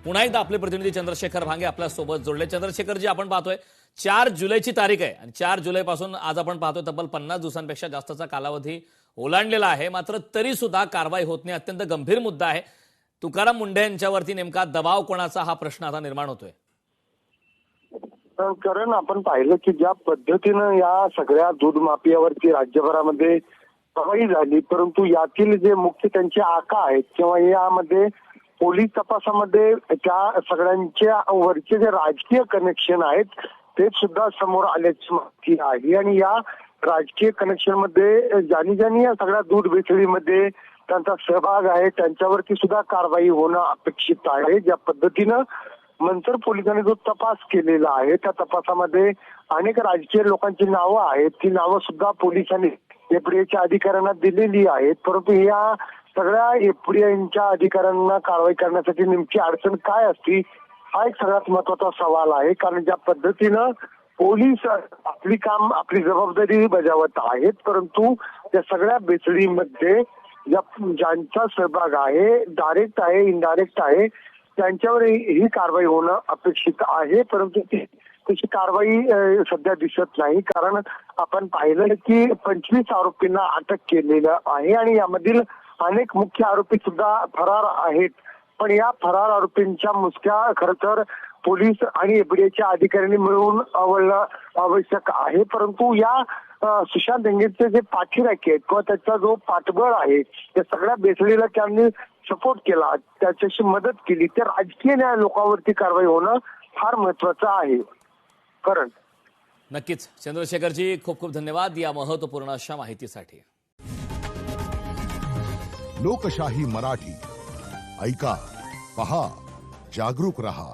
पुन्हा एकदा आपले प्रतिनिधी चंद्रशेखर भांगे आपल्या सोबत जोडले। चंद्रशेखरजी, आपण पाहतोय 4 जुलैची तारीख आहे आणि 4 जुलैपासून आज आपण पाहतोय तब्बल 50 दिवसांपेक्षा जास्तचा कालावधी ओलांडलेला आहे, मात्र तरी सुद्धा कारवाई होत नाही। अत्यंत गंभीर मुद्दा आहे। तुकाराम मुंढे यांच्यावरती नेमका दबाव कोणाचा, हा प्रश्न आता निर्माण होतोय। कारण आपण पाहिलं की ज्या पद्धतीनं या सगळ्या दूध माफियावरती राज्यभरामध्ये कारवाई झाली, परंतु यातील जे मुख्य त्यांचे आका आहेत किंवा यामध्ये पोलीस तपासामध्ये त्या सगळ्यांच्या वरचे जे राजकीय कनेक्शन आहेत ते सुद्धा समोर आल्याची माहिती आहे। आणि या राजकीय कनेक्शन मध्ये ज्यांनी या सगळ्या दूध भेसळीमध्ये त्यांचा सहभाग आहे त्यांच्यावरती सुद्धा कारवाई होणं अपेक्षित आहे। ज्या पद्धतीनं मंचर पोलिसांनी जो तपास केलेला आहे त्या तपासामध्ये अनेक राजकीय लोकांची नावं आहेत, ती नावं सुद्धा पोलिसांनी एफडीएच्या अधिकाऱ्यांना दिलेली आहेत, परंतु या सगळ्या एफडीएच्या अधिकाऱ्यांना कारवाई करण्यासाठी नेमकी अडचण काय असती हा एक सगळ्यात महत्वाचा सवाल आहे। कारण ज्या पद्धतीनं पोलीस आपली जबाबदारी बजावत आहेत, परंतु त्या सगळ्या बेचडीमध्ये ज्यांचा सहभाग आहे, डायरेक्ट आहे, इनडायरेक्ट आहे, त्यांच्यावर ही कारवाई होणं अपेक्षित आहे, परंतु तशी कारवाई सध्या दिसत नाही। कारण आपण पाहिलं की 25 आरोपींना अटक केलेलं आहे आणि यामधील अनेक मुख्य आरोपी सुद्धा फरार आहेत। पण या फरार आरोपींच्या मुसक्या खरं तर पोलीस आणि एफडीएच्या अधिकाऱ्यांनी मिळवून आवडणं आवश्यक आहे, परंतु या सुशांत सिंगचे जे पाठीराखे आहेत किंवा त्याचा जो पाठबळ आहे त्या सगळ्या बेसळीला त्यांनी सपोर्ट केला, त्याच्याशी मदत केली, त्या राजकीय लोकांवरती कारवाई होणं फार महत्वाचं आहे। करण नक्कीच चंद्रशेखरजी, खूप खूप धन्यवाद या महत्वपूर्ण अशा माहितीसाठी। लोकशाही मराठी ऐका, पहा, जागरूक रहा।